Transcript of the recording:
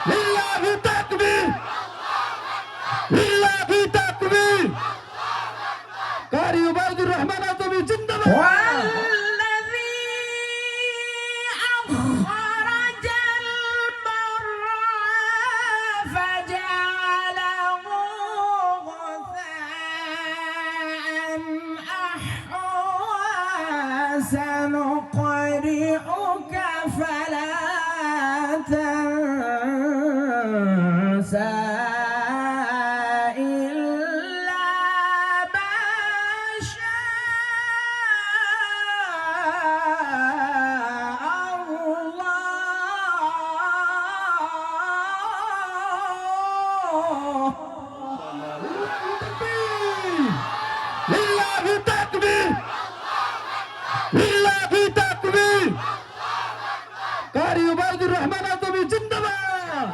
লিল্লাহি তাকবীর, লিল্লাহি তাকবীর। কারি উবাইদুর রহমান আজমি জিন্দাবাদ। سنقرئك فلا تنسى إلا ما شاء الله. লিল্লাহি তাকবীর, লিল্লাহি তাকবীর। কারি উবাইদুর রহমান আজমি জিন্দাবাদ।